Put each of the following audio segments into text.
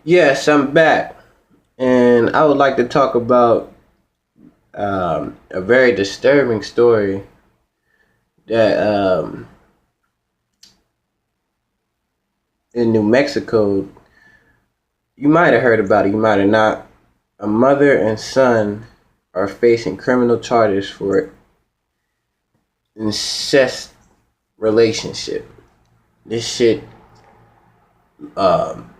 Yes, I'm back, and I would like to talk about a very disturbing story that in New Mexico, you might have heard about it, you might have not. A mother and son are facing criminal charges for incest relationship. This shit um,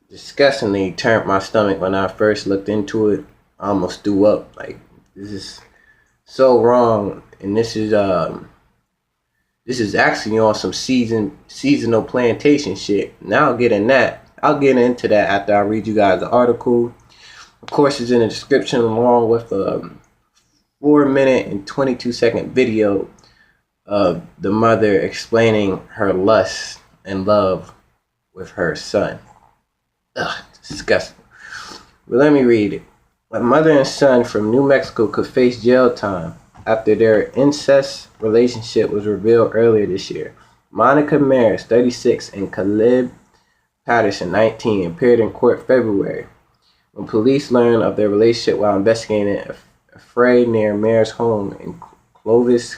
disgustingly turned my stomach when I first looked into it. I almost threw up. Like, this is so wrong, and this is actually on some seasonal plantation shit. Now I'll get in that. I'll get into that after I read you guys the article. Of course, it's in the description along with a 4 minute and 22-second video of the mother explaining her lust and love with her son. Ugh, disgusting. But let me read it. A mother and son from New Mexico could face jail time after their incest relationship was revealed earlier this year. Monica Maris, 36, and Caleb Patterson, 19, appeared in court February when police learned of their relationship while investigating a fray near Maris' home in Clovis,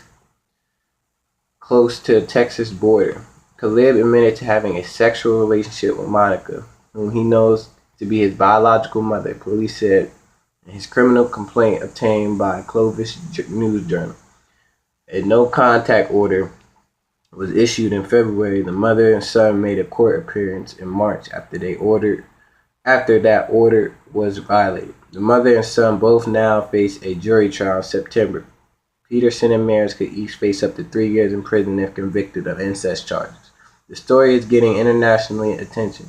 close to the Texas border. Caleb admitted to having a sexual relationship with Monica, whom he knows to be his biological mother, police said in his criminal complaint obtained by Clovis News Journal. A no-contact order was issued in February. The mother and son made a court appearance in March after that order was violated. The mother and son both now face a jury trial in September. Peterson and Maris could each face up to 3 years in prison if convicted of incest charges. The story is getting international attention.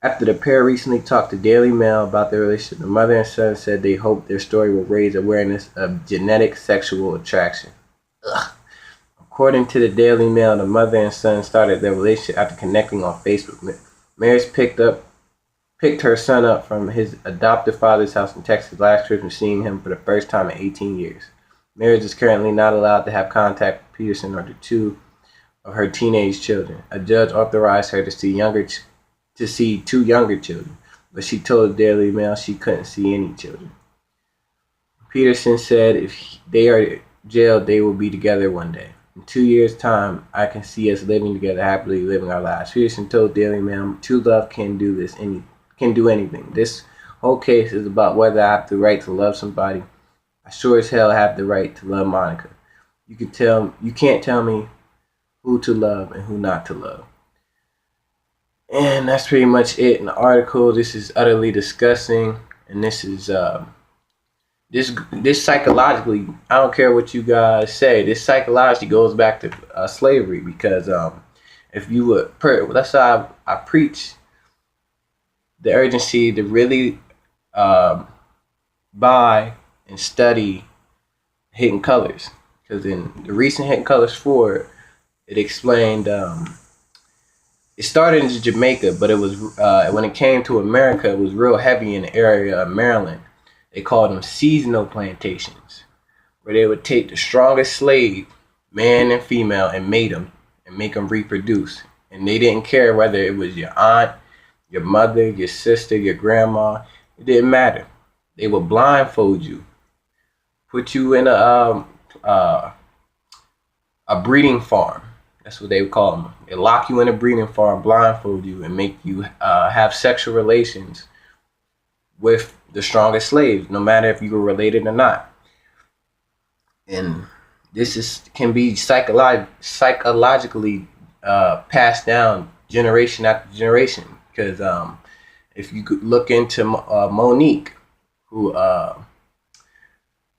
After the pair recently talked to Daily Mail about their relationship, the mother and son said they hoped their story will raise awareness of genetic sexual attraction. Ugh. According to the Daily Mail, the mother and son started their relationship after connecting on Facebook. Maris picked her son up from his adoptive father's house in Texas last Christmas, seeing him for the first time in 18 years. Maris is currently not allowed to have contact with Peterson or the two of her teenage children. A judge authorized her to see two younger children, but she told the Daily Mail she couldn't see any children. Peterson said if they are jailed, they will be together one day. In 2 years' time, I can see us living together, happily living our lives. Peterson told Daily Mail, true love can do anything. This whole case is about whether I have the right to love somebody. I sure as hell have the right to love Monica. You can't tell me who to love and who not to love. And that's pretty much it in the article. This is utterly disgusting, and this is this psychologically, I don't care what you guys say, this psychologically goes back to slavery, because if you would, that's why I preach the urgency to really buy and study Hidden Colors, because in the recent Hidden Colors 4, it explained it started in Jamaica, but it was when it came to America, it was real heavy in the area of Maryland. They called them seasonal plantations, where they would take the strongest slave, man and female, and mate them and make them reproduce. And they didn't care whether it was your aunt, your mother, your sister, your grandma. It didn't matter. They would blindfold you, put you in a breeding farm. That's what they would call them. They lock you in a breeding farm, blindfold you, and make you have sexual relations with the strongest slaves, no matter if you were related or not. And this can be psychologically passed down generation after generation. Because if you could look into Monique, who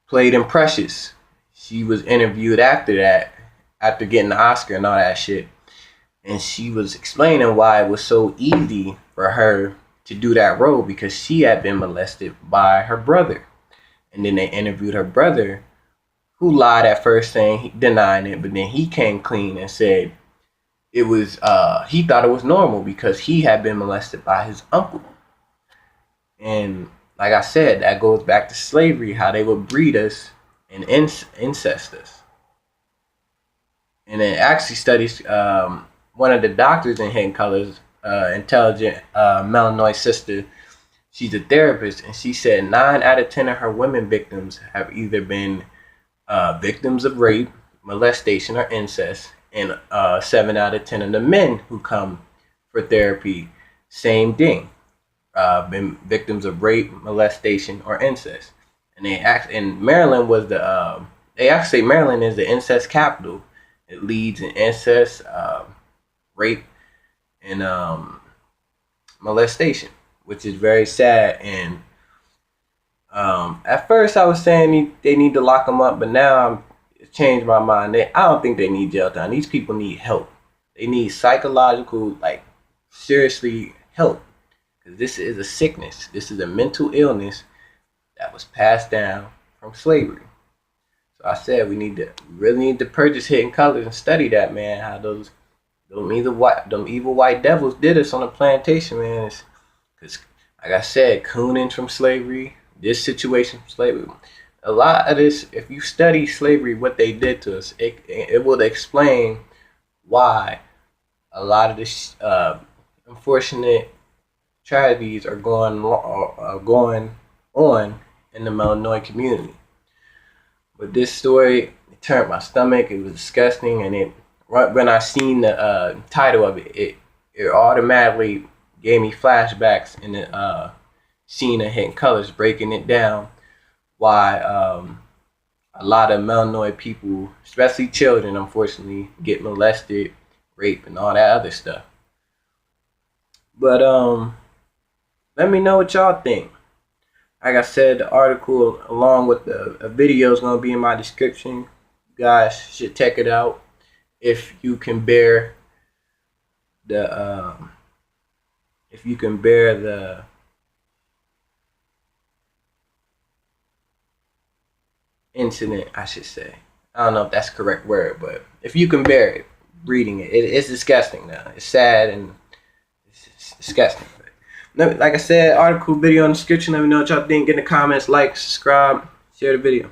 played in Precious, she was interviewed after that, after getting the Oscar and all that shit, and she was explaining why it was so easy for her to do that role, because she had been molested by her brother. And then they interviewed her brother, who lied at first, saying denying it, but then he came clean and said it was he thought it was normal because he had been molested by his uncle. And like I said, that goes back to slavery, how they would breed us and incest us. And it actually studies one of the doctors in Hidden Colors intelligent Melanoid sister. She's a therapist, and she said 9 out of 10 of her women victims have either been victims of rape, molestation, or incest, and 7 out of 10 of the men who come for therapy, same thing, been victims of rape, molestation, or incest. And Maryland was they actually say Maryland is the incest capital. It leads in incest, rape, and molestation, which is very sad. And at first I was saying they need to lock them up, but now I've changed my mind. I don't think they need jail time. These people need help. They need psychological, like, seriously help. Because this is a sickness. This is a mental illness that was passed down from slavery. So I said we really need to purchase Hidden Colors and study that, man. How them evil white devils did us on the plantation, man. Because, like I said, cooning from slavery, this situation from slavery. A lot of this, if you study slavery, what they did to us, it will explain why a lot of this unfortunate tragedies are going on in the Melanoid community. But this story, it turned my stomach. It was disgusting, and when I seen the title of it, it automatically gave me flashbacks in the scene of Hidden Colors, breaking it down why a lot of Melanoid people, especially children, unfortunately, get molested, raped, and all that other stuff. But let me know what y'all think. Like I said, the article along with the video is going to be in my description. You guys should check it out if you can bear the incident, I should say. I don't know if that's the correct word, but if you can bear it, reading it's disgusting now. It's sad and it's disgusting. Like I said, article, video in the description. Let me know what y'all think. Get in the comments, like, subscribe, share the video.